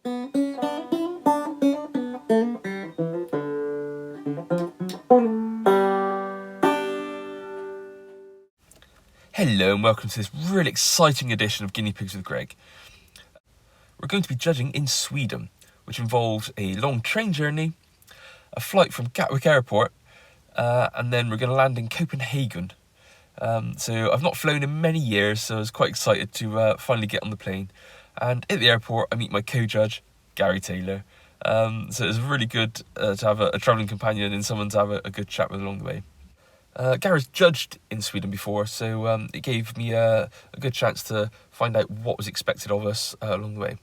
Hello and welcome to this really exciting edition of Guinea Pigs with Greg. We're going to be judging in Sweden, which involves a long train journey, a flight from Gatwick Airport, and then we're going to land in Copenhagen. So I've not flown in many years, so I was quite excited to finally get on the plane. And at the airport, I meet my co-judge, Gary Taylor. So it was really good to have a travelling companion and someone to have a good chat with along the way. Gary's judged in Sweden before, so it gave me a good chance to find out what was expected of us along the way.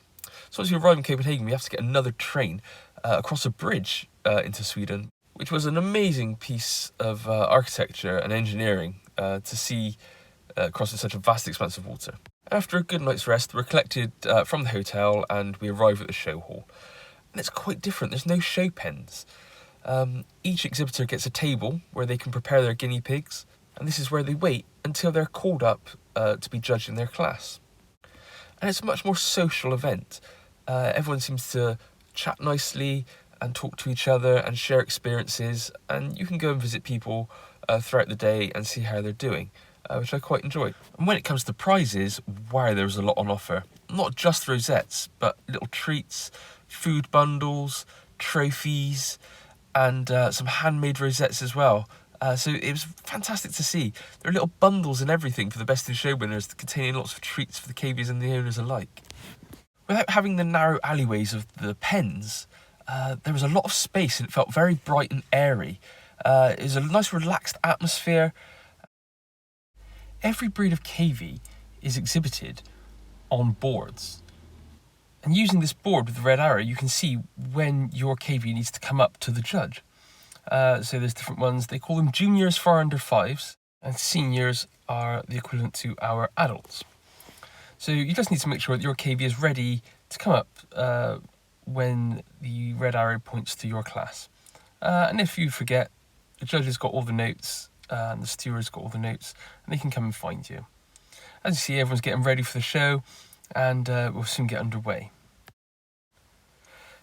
So as we arrive in Copenhagen, we have to get another train across a bridge into Sweden, which was an amazing piece of architecture and engineering to see crossing such a vast expanse of water. After a good night's rest, we're collected from the hotel and we arrive at the show hall. And it's quite different, there's no show pens. Each exhibitor gets a table where they can prepare their guinea pigs, and this is where they wait until they're called up to be judged in their class. And it's a much more social event. Everyone seems to chat nicely and talk to each other and share experiences, and you can go and visit people throughout the day and see how they're doing, which I quite enjoy. And when it comes to prizes, wow, there's a lot on offer. Not just rosettes, but little treats, food bundles, trophies, and some handmade rosettes as well. So it was fantastic to see. There are little bundles and everything for the best in show winners, containing lots of treats for the cavies and the owners alike. Without having the narrow alleyways of the pens, there was a lot of space and it felt very bright and airy. It was a nice relaxed atmosphere. Every breed of cavie is exhibited on boards. And using this board with the red arrow, you can see when your cavie needs to come up to the judge. So there's different ones. They call them juniors for under fives, and seniors are the equivalent to our adults. So you just need to make sure that your cavie is ready to come up when the red arrow points to your class. And if you forget, the judge has got all the notes, and the steward's got all the notes, and they can come and find you. As you see, everyone's getting ready for the show, and we'll soon get underway.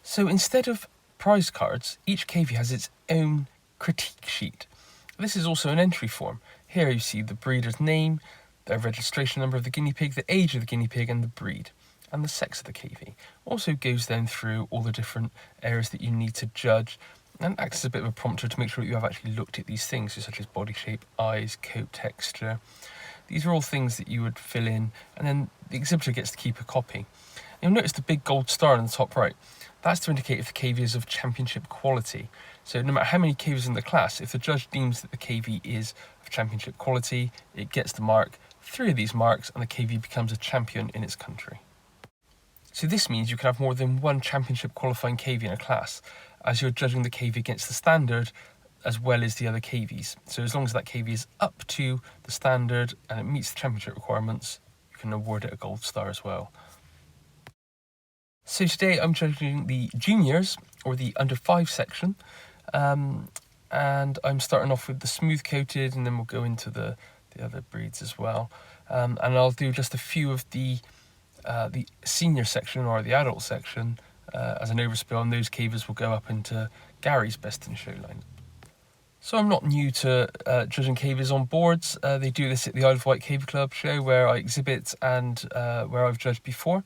So instead of prize cards, each cavie has its own critique sheet. This is also an entry form. Here you see the breeder's name, the registration number of the guinea pig, the age of the guinea pig and the breed, and the sex of the cavie. Also goes then through all the different areas that you need to judge and acts as a bit of a prompter to make sure that you have actually looked at these things, such as body shape, eyes, coat texture. These are all things that you would fill in, and then the exhibitor gets to keep a copy. You'll notice the big gold star in the top right. That's to indicate if the cavie is of championship quality. So no matter how many cavies in the class, if the judge deems that the cavie is of championship quality, it gets the mark, 3 of these marks, and the cavie becomes a champion in its country. So this means you can have more than one championship qualifying cavie in a class, as you're judging the cavie against the standard as well as the other cavies. So as long as that cavie is up to the standard and it meets the championship requirements, you can award it a gold star as well. So today I'm judging the juniors, or the under 5 section, and I'm starting off with the smooth coated, and then we'll go into the other breeds as well. And I'll do just a few of the senior section, or the adult section, as an overspill, and those cavies will go up into Gary's best in show line. So I'm not new to judging cavies on boards. They do this at the Isle of Wight Cavie Club show where I exhibit and where I've judged before.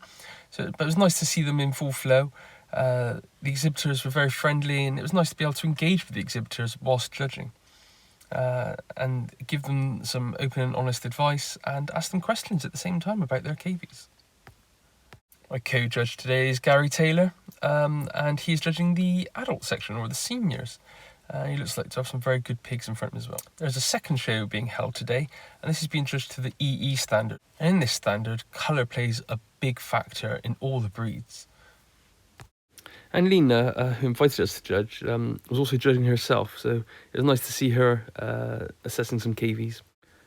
But it was nice to see them in full flow. The exhibitors were very friendly, and it was nice to be able to engage with the exhibitors whilst judging and give them some open and honest advice and ask them questions at the same time about their cavies. My co-judge today is Gary Taylor, and he's judging the adult section, or the seniors. He looks like to have some very good pigs in front of him as well. There's a second show being held today, and this is being judged to the EE standard. And in this standard, colour plays a big factor in all the breeds. And Lena, who invited us to judge, was also judging herself, so it was nice to see her assessing some cavies.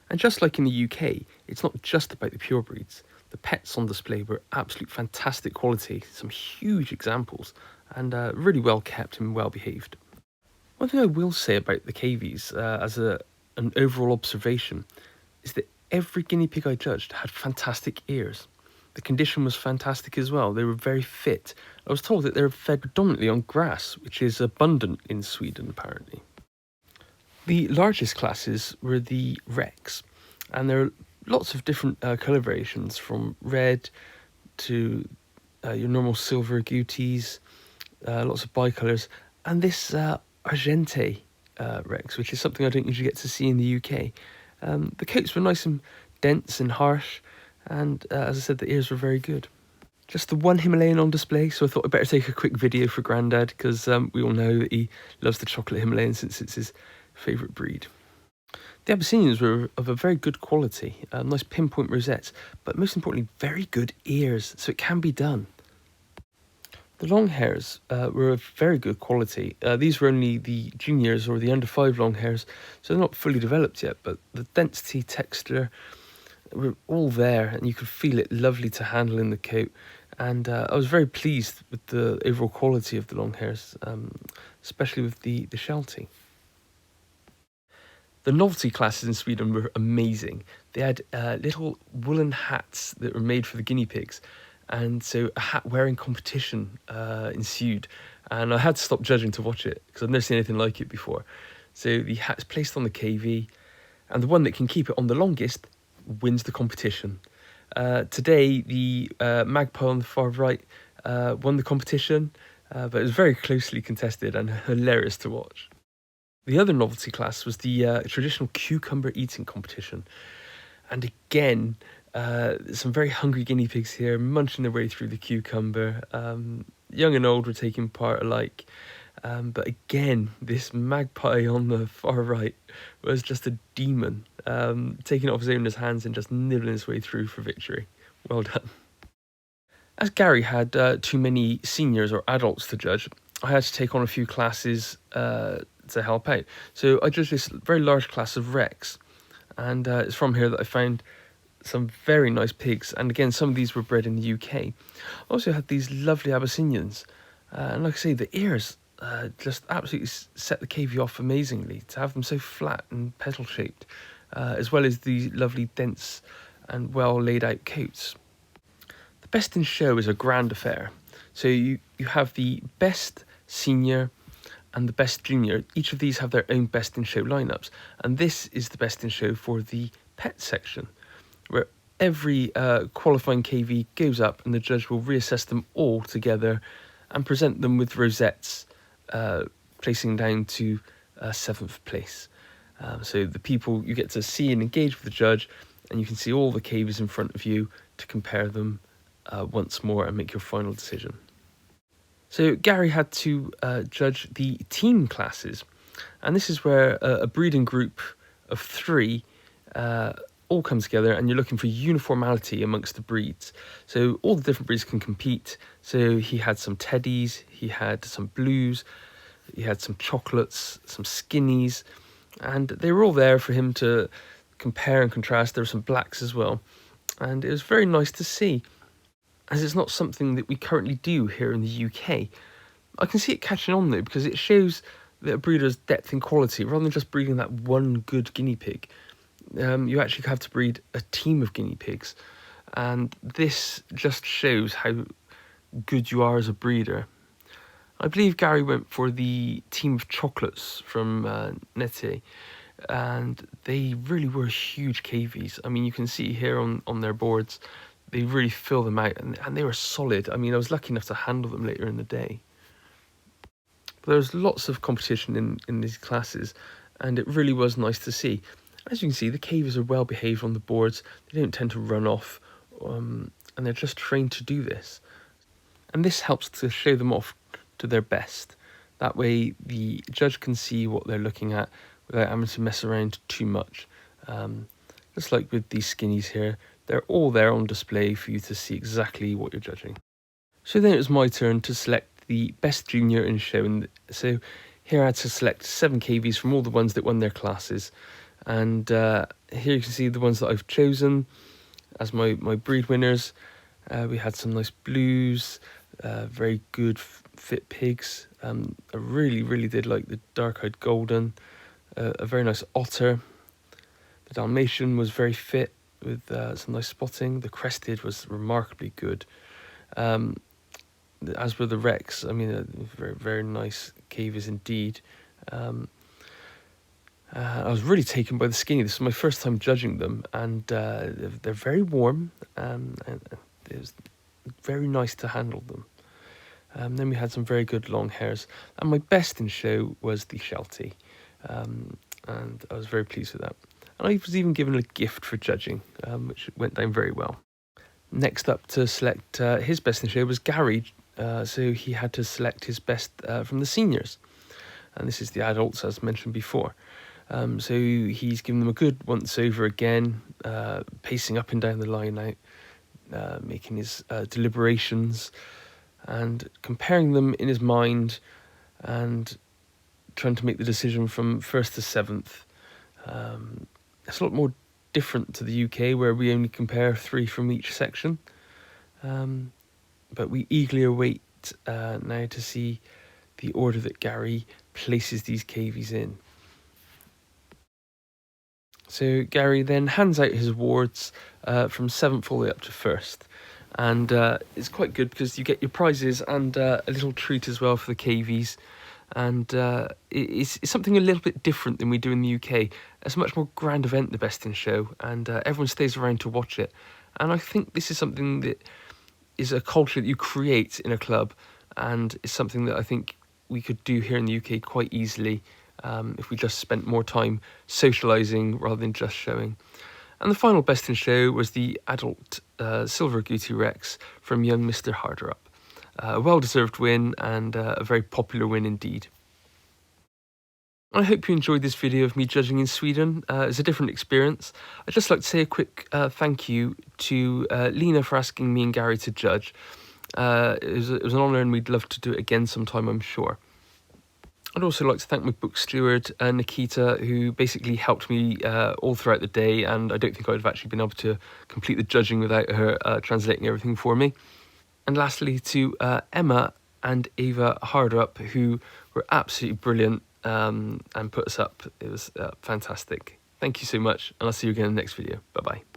And just like in the UK, it's not just about the pure breeds. The pets on display were absolute fantastic quality, some huge examples, and really well kept and well behaved. One thing I will say about the cavies, as an overall observation, is that every guinea pig I judged had fantastic ears. The condition was fantastic as well. They were very fit. I was told that they're fed predominantly on grass, which is abundant in Sweden apparently. The largest classes were the Rex, and there are lots of different colour variations, from red to your normal silver Guties, lots of bicolours, and this Argente Rex, which is something I don't usually get to see in the UK. The coats were nice and dense and harsh, and as I said, the ears were very good. Just the one Himalayan on display, so I thought I'd better take a quick video for Grandad, because we all know that he loves the chocolate Himalayan since it's his favourite breed. The Abyssinians were of a very good quality, nice pinpoint rosettes, but most importantly, very good ears, so it can be done. The long hairs were of very good quality. These were only the juniors or the under 5 long hairs, so they're not fully developed yet, but the density, texture were all there, and you could feel it lovely to handle in the coat. And I was very pleased with the overall quality of the long hairs, especially with the Sheltie. The novelty classes in Sweden were amazing. They had little woolen hats that were made for the guinea pigs, and so a hat wearing competition ensued, and I had to stop judging to watch it because I've never seen anything like it before. So the hat's placed on the KV, and the one that can keep it on the longest wins the competition. Today the magpie on the far right won the competition, but it was very closely contested and hilarious to watch. The other novelty class was the traditional cucumber eating competition, and again some very hungry guinea pigs here munching their way through the cucumber. Young and old were taking part alike, but again this magpie on the far right was just a demon, taking it off his owner's hands and just nibbling his way through for victory. Well done. As Gary had too many seniors or adults to judge, I had to take on a few classes to help out. So I judged this very large class of Rex, and it's from here that I found some very nice pigs, and again some of these were bred in the UK. I also had these lovely Abyssinians, and like I say, the ears just absolutely set the KV off amazingly, to have them so flat and petal shaped, as well as the lovely dense and well laid out coats. The best in show is a grand affair, so you have the best senior and the best junior. Each of these have their own best in show lineups, and this is the best in show for the pet section, where every qualifying KV goes up and the judge will reassess them all together and present them with rosettes, placing down to 7th place. So the people, you get to see and engage with the judge, and you can see all the KVs in front of you to compare them once more and make your final decision. So Gary had to judge the team classes, and this is where a breeding group of 3 all come together, and you're looking for uniformity amongst the breeds. So all the different breeds can compete. So he had some teddies, he had some blues, he had some chocolates, some skinnies, and they were all there for him to compare and contrast. There were some blacks as well, and it was very nice to see, as it's not something that we currently do here in the UK. I can see it catching on though, because it shows that a breeder's depth and quality, rather than just breeding that one good guinea pig. You actually have to breed a team of guinea pigs, and this just shows how good you are as a breeder. I believe Gary went for the team of chocolates from Nete, and they really were huge KVs. I mean, you can see here on their boards, they really fill them out, and they were solid. I mean, I was lucky enough to handle them later in the day. But there was lots of competition in these classes, and it really was nice to see. As you can see, the KVs are well behaved on the boards. They don't tend to run off, and they're just trained to do this. And this helps to show them off to their best. That way the judge can see what they're looking at without having to mess around too much. Just like with these skinnies here, they're all there on display for you to see exactly what you're judging. So then it was my turn to select the best junior in show. So here I had to select 7 KVs from all the ones that won their classes. And here you can see the ones that I've chosen as my breed winners. We had some nice blues, very good fit pigs. I really did like the dark-eyed golden, a very nice otter. The Dalmatian was very fit, with some nice spotting. The crested was remarkably good, as were the wrecks. I mean, very, very nice cavies indeed. I was really taken by the skinny. This was my first time judging them, and they're very warm, and it was very nice to handle them. Then we had some very good long hairs, and my best in show was the Sheltie, and I was very pleased with that. And I was even given a gift for judging, which went down very well. Next up to select his best in show was Gary, so he had to select his best from the seniors, and this is the adults as mentioned before. So he's given them a good once over again, pacing up and down the line out, making his deliberations and comparing them in his mind and trying to make the decision from 1st to 7th. It's a lot more different to the UK where we only compare 3 from each section. But we eagerly await now to see the order that Gary places these cavies in. So Gary then hands out his awards from 7th all the way up to 1st. And it's quite good because you get your prizes and a little treat as well for the cavies. And it's something a little bit different than we do in the UK. It's a much more grand event, the Best in Show, and everyone stays around to watch it. And I think this is something that is a culture that you create in a club, and it's something that I think we could do here in the UK quite easily if we just spent more time socialising rather than just showing. And the final Best in Show was the adult Silver Agouti Rex from young Mr. Harderup. A well-deserved win and a very popular win indeed. I hope you enjoyed this video of me judging in Sweden. It's a different experience. I'd just like to say a quick thank you to Lena for asking me and Gary to judge. It was an honour and we'd love to do it again sometime, I'm sure. I'd also like to thank my book steward, Nikita, who basically helped me all throughout the day, and I don't think I would have actually been able to complete the judging without her translating everything for me. And lastly to Emma and Eva Harderup, who were absolutely brilliant and put us up. It was fantastic. Thank you so much, and I'll see you again in the next video. Bye-bye.